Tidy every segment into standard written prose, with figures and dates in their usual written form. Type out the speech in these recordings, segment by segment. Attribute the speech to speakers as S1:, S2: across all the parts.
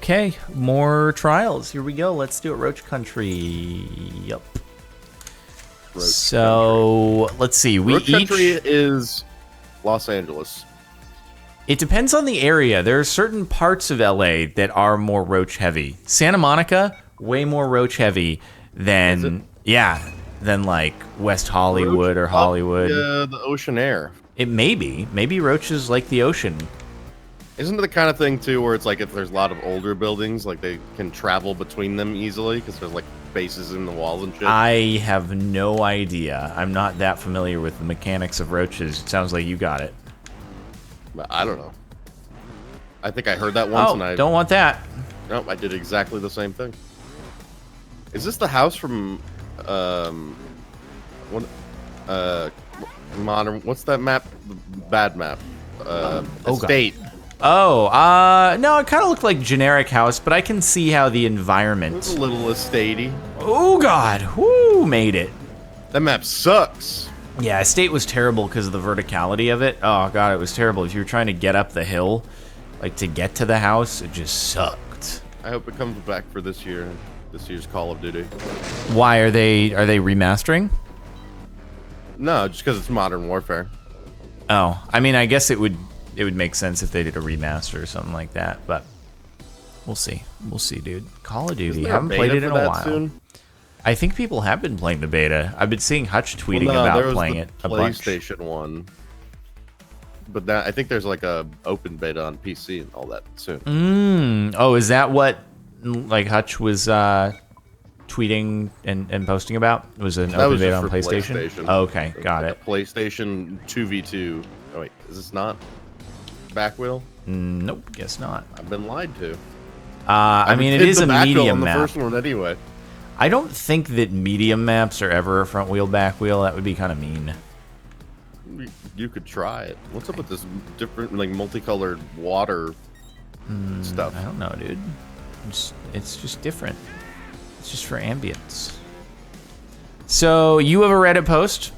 S1: Okay, more trials. Here we go. Let's do it. Roach Country. Yep. Let's see.
S2: Roach Country is Los Angeles.
S1: It depends on the area. There are certain parts of LA that are more roach heavy. Santa Monica, way more roach heavy than than like West Hollywood or Hollywood.
S2: The ocean air.
S1: It may be. Maybe roaches like the ocean.
S2: Isn't it the kind of thing too where it's like if there's a lot of older buildings, like they can travel between them easily because there's like bases in the walls and shit?
S1: I have no idea. I'm not that familiar with the mechanics of roaches. It sounds like you got it.
S2: I don't know. I think I heard that once and I
S1: don't want that.
S2: No, I did exactly the same thing. Is this the house from Modern, what's that map? The bad map. Estate.
S1: No, it kind of looked like generic house, but I can see how the environment.
S2: It's a little estatey.
S1: Oh god, whoo, made it.
S2: That map sucks.
S1: Yeah, estate was terrible because of the verticality of it. Oh god, it was terrible. If you were trying to get up the hill, like to get to the house, it just sucked.
S2: I hope it comes back for this year's Call of Duty.
S1: Why are they remastering?
S2: No, just because it's Modern Warfare.
S1: Oh, I mean, I guess it would make sense if they did a remaster or something like that, but we'll see. We'll see, dude. Call of Duty. I haven't played it in a while. Soon? I think people have been playing the beta. I've been seeing Hutch tweeting about playing it a bunch.
S2: PlayStation one. But I think there's like a open beta on PC and all that soon.
S1: Oh, is that what like Hutch was tweeting and posting about? It was an open beta on PlayStation? Oh, okay, got it.
S2: PlayStation 2v2. Oh wait, is this not back wheel?
S1: Nope, guess not.
S2: I've been lied to.
S1: I mean, it is a medium map.
S2: The first one anyway.
S1: I don't think that medium maps are ever a front wheel, back wheel. That would be kind of mean.
S2: You could try it. What's up with this different, like, multicolored water stuff?
S1: I don't know, dude. It's just different. It's just for ambience. So, you have a Reddit post.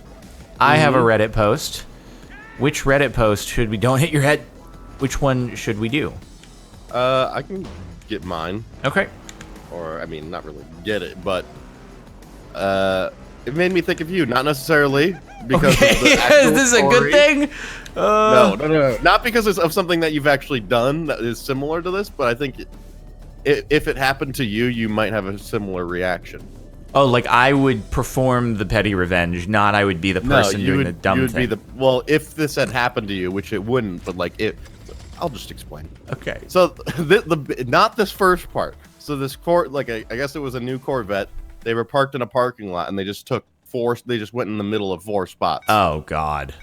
S1: I have a Reddit post. Which Reddit post should we... Don't hit your head. Which one should we do?
S2: I can get mine.
S1: Okay.
S2: Or, I mean, not really get it, but... it made me think of you, not necessarily because of the actual
S1: Is this
S2: story.
S1: A good thing?
S2: No. Not because it's of something that you've actually done that is similar to this, but I think if it happened to you, you might have a similar reaction.
S1: Oh, like I would perform the petty revenge, not I would be the person doing the dumb thing.
S2: Well, if this had happened to you, which it wouldn't, but like I'll just explain.
S1: Okay.
S2: So not this first part. So this I guess it was a new Corvette. They were parked in a parking lot, and they just they just went in the middle of 4 spots.
S1: Oh, God.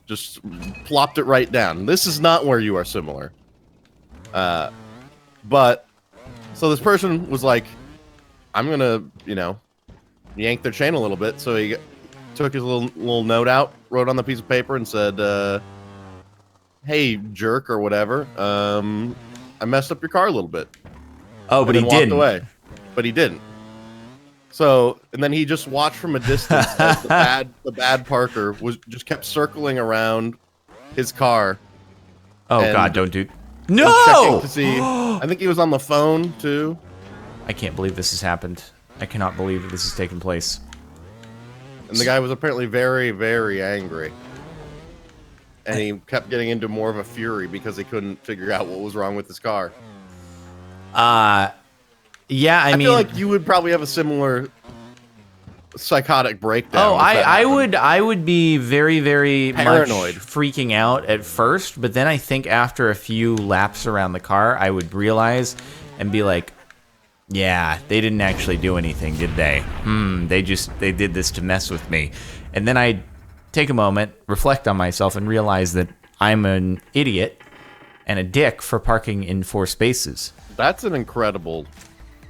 S2: Just plopped it right down. This is not where you are similar. But, so this person was like, I'm going to, yank their chain a little bit. So he took his little note out, wrote on the piece of paper, and said, hey, jerk, or whatever, I messed up your car a little bit.
S1: Oh, but he didn't.
S2: Walked away. But he didn't. So, and then he just watched from a distance as the bad Parker kept circling around his car.
S1: Oh God, don't do... No!
S2: Checking to see, I think he was on the phone too.
S1: I can't believe this has happened. I cannot believe that this has taken place.
S2: And the guy was apparently very, very angry. And he kept getting into more of a fury because he couldn't figure out what was wrong with his car.
S1: Yeah, I mean,
S2: feel like you would probably have a similar psychotic breakdown.
S1: Oh, I would be very, very
S2: paranoid,
S1: much freaking out at first, but then I think after a few laps around the car, I would realize and be like, yeah, they didn't actually do anything, did they? They did this to mess with me. And then I'd take a moment, reflect on myself, and realize that I'm an idiot and a dick for parking in 4 spaces.
S2: That's an incredible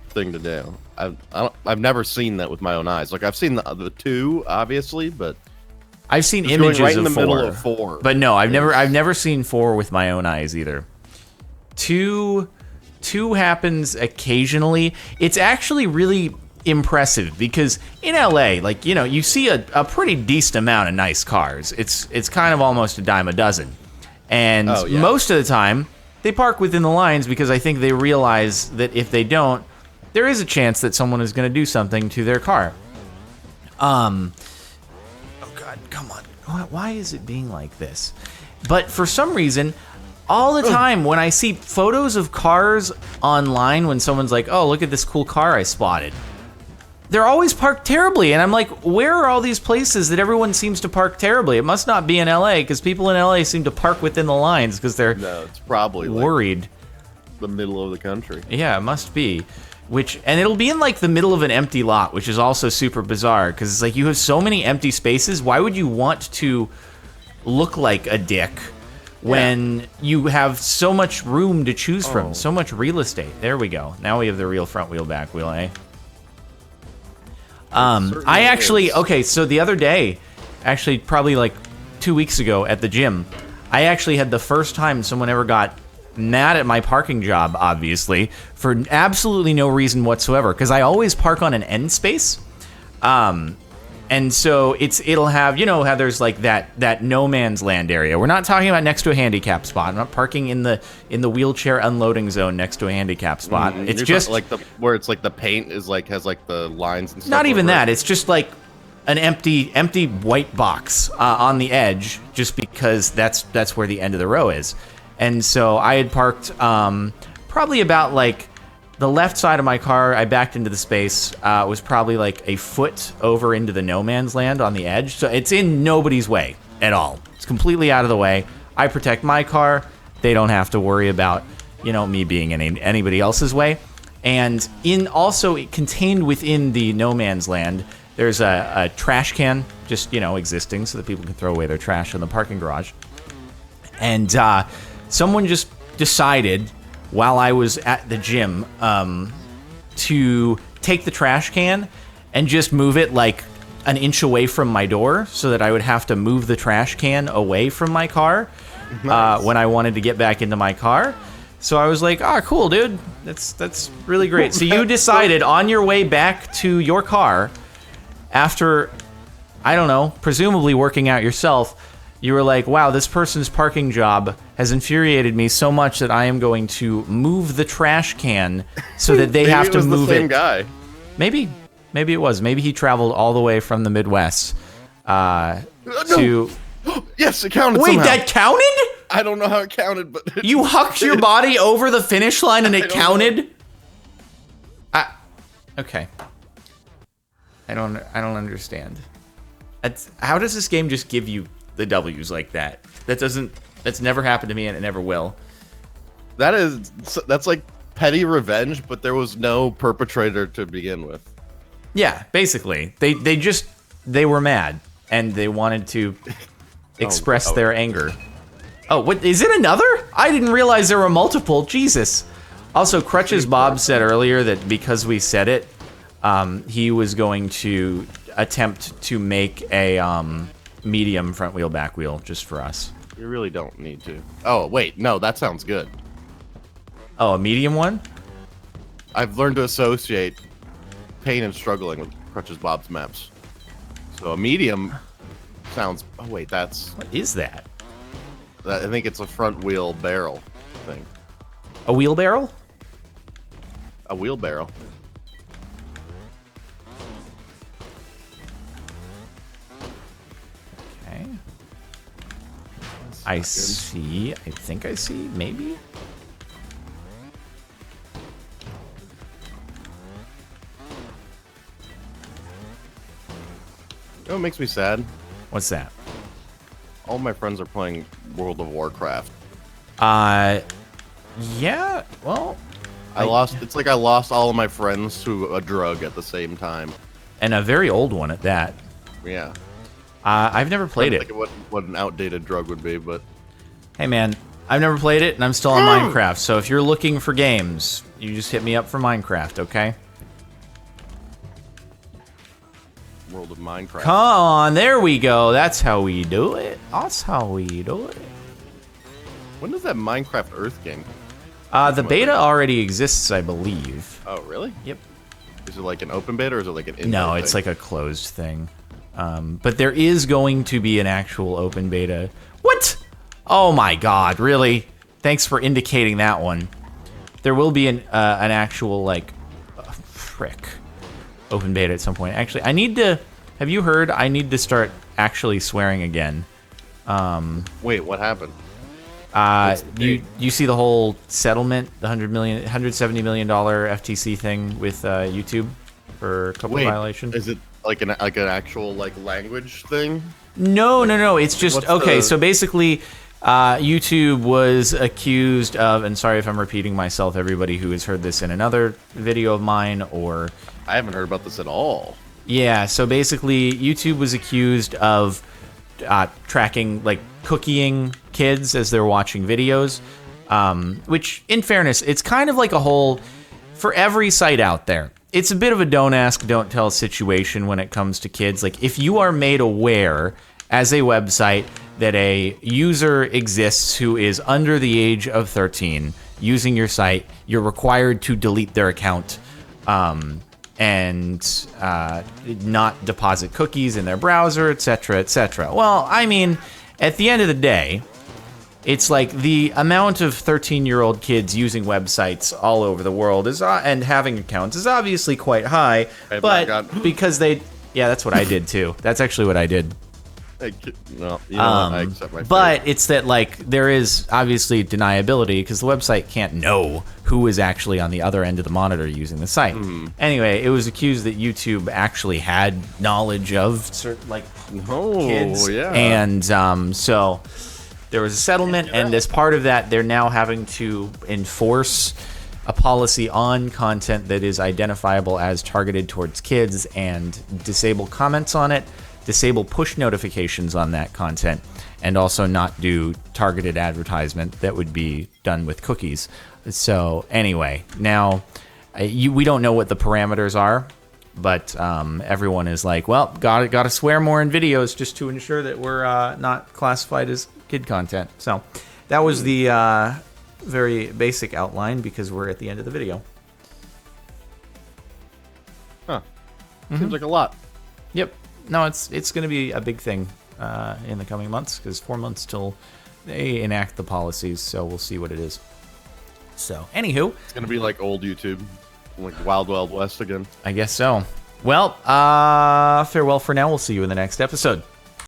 S2: thing to do. I've never seen that with my own eyes. Like, I've seen the 2, obviously, but
S1: I've seen images
S2: right in
S1: of
S2: the middle of 4.
S1: But no, I've never seen 4 with my own eyes either. 2 happens occasionally. It's actually really impressive because in LA, like, you see a pretty decent amount of nice cars. It's kind of almost a dime a dozen. And most of the time, they park within the lines because I think they realize that if they don't, there is a chance that someone is going to do something to their car. Oh God, come on. Why is it being like this? But for some reason, all the time when I see photos of cars online, when someone's like, oh, look at this cool car I spotted, they're always parked terribly. And I'm like, where are all these places that everyone seems to park terribly? It must not be in LA, because people in LA seem to park within the lines because they're
S2: it's probably
S1: worried.
S2: Like the middle of the country.
S1: Yeah, it must be. And it'll be in like the middle of an empty lot, which is also super bizarre because it's like you have so many empty spaces. Why would you want to look like a dick when you have so much room to choose from, so much real estate? There we go. Now we have the real front wheel, back wheel, eh? I actually, okay, so the other day, actually probably like 2 weeks ago at the gym, I actually had the first time someone ever got mad at my parking job, obviously, for absolutely no reason whatsoever, because I always park on an end space. And so it'll have, you know how there's like that no man's land area. We're not talking about next to a handicap spot. I'm not parking in the wheelchair unloading zone next to a handicap spot. It's just
S2: like where it's like the paint is like has like the lines and stuff.
S1: Not even that. It's just like an empty white box on the edge, just because that's where the end of the row is. And so I had parked probably about like the left side of my car. I backed into the space, was probably like a foot over into the no man's land on the edge. So it's in nobody's way at all. It's completely out of the way. I protect my car. They don't have to worry about, you know, me being in anybody else's way. And also contained within the no man's land, there's a trash can just, you know, existing so that people can throw away their trash in the parking garage. And someone just decided while I was at the gym to take the trash can and just move it like an inch away from my door so that I would have to move the trash can away from my car when I wanted to get back into my car. So I was like, oh, cool, dude. That's really great. So you decided on your way back to your car after, I don't know, presumably working out yourself, you were like, wow, this person's parking job has infuriated me so much that I am going to move the trash can so that they have to move it.
S2: Maybe it was the same guy.
S1: Maybe it was. Maybe he traveled all the way from the Midwest to...
S2: Yes, it counted
S1: Wait,
S2: somehow.
S1: that counted?
S2: I don't know how it counted, but...
S1: You hucked your body over the finish line and it counted? Okay. I don't understand. How does this game just give you the W's like that? That's never happened to me, and it never will.
S2: That's like petty revenge, but there was no perpetrator to begin with.
S1: Yeah, basically. They were mad, and they wanted to express their anger. Oh, what, is it another? I didn't realize there were multiple. Jesus. Also, Crutches Bob said earlier that because we said it, he was going to attempt to make a medium front wheel, back wheel just for us.
S2: You really don't need to. Oh, wait. No, that sounds good.
S1: Oh, a medium one?
S2: I've learned to associate pain and struggling with Crutches Bob's maps. So a medium sounds... Oh, wait, that's...
S1: What is that?
S2: I think it's a front wheel barrel thing.
S1: A wheelbarrow?
S2: A wheelbarrow.
S1: Okay. I see. I think I see. Maybe?
S2: You know what makes me sad?
S1: What's that?
S2: All my friends are playing World of Warcraft.
S1: Yeah, well...
S2: It's like I lost all of my friends to a drug at the same time.
S1: And a very old one at that.
S2: Yeah.
S1: I've never played it.
S2: What an outdated drug would be, but...
S1: Hey man, I've never played it, and I'm still on Minecraft, so if you're looking for games, you just hit me up for Minecraft, okay?
S2: World of Minecraft.
S1: Come on, there we go. That's how we do it. That's how we do it.
S2: When does that Minecraft Earth game?
S1: The beta already exists, I believe.
S2: Oh, really?
S1: Yep.
S2: Is it like an open beta, or is it like an invite
S1: No, it's like a closed thing. But there is going to be an actual open beta. What? Oh my god, really? thanks for indicating that one. There will be an actual, like, frick, open beta at some point. Actually, I need to... Have you heard? I need to start actually swearing again.
S2: Wait, what happened?
S1: You see the whole settlement, the $170 million FTC thing with YouTube for a couple of violations?
S2: Is it like an actual like language thing?
S1: No. It's just okay. So basically, YouTube was accused of, and sorry if I'm repeating myself, everybody who has heard this in another video of mine, or
S2: I haven't heard about this at all.
S1: Yeah. So basically, YouTube was accused of tracking, like, cookieing kids as they're watching videos, which, in fairness, it's kind of like a whole, for every site out there, it's a bit of a don't ask, don't tell situation when it comes to kids. Like, if you are made aware as a website that a user exists who is under the age of 13 using your site, you're required to delete their account, and not deposit cookies in their browser, etc., etc. Well, I mean, at the end of the day, it's like the amount of 13-year-old kids using websites all over the world is and having accounts is obviously quite high, but because they... Yeah, that's what I did, too. That's actually what I did.
S2: No, you know what? I accept my
S1: but it's that, like, there is obviously deniability because the website can't know who is actually on the other end of the monitor using the site. Anyway, it was accused that YouTube actually had knowledge of certain, like, kids.
S2: Yeah.
S1: And so there was a settlement, and as part of that, they're now having to enforce a policy on content that is identifiable as targeted towards kids and disable comments on it, disable push notifications on that content, and also not do targeted advertisement that would be done with cookies. So anyway, now we don't know what the parameters are, but everyone is like, well, gotta swear more in videos just to ensure that we're not classified as kid content. So that was the very basic outline because we're at the end of the video.
S2: Huh. Seems like a lot.
S1: Yep. No, it's going to be a big thing in the coming months because 4 months till they enact the policies, so we'll see what it is. So, anywho.
S2: It's going to be like old YouTube, like Wild Wild West again.
S1: I guess so. Well, farewell for now. We'll see you in the next episode.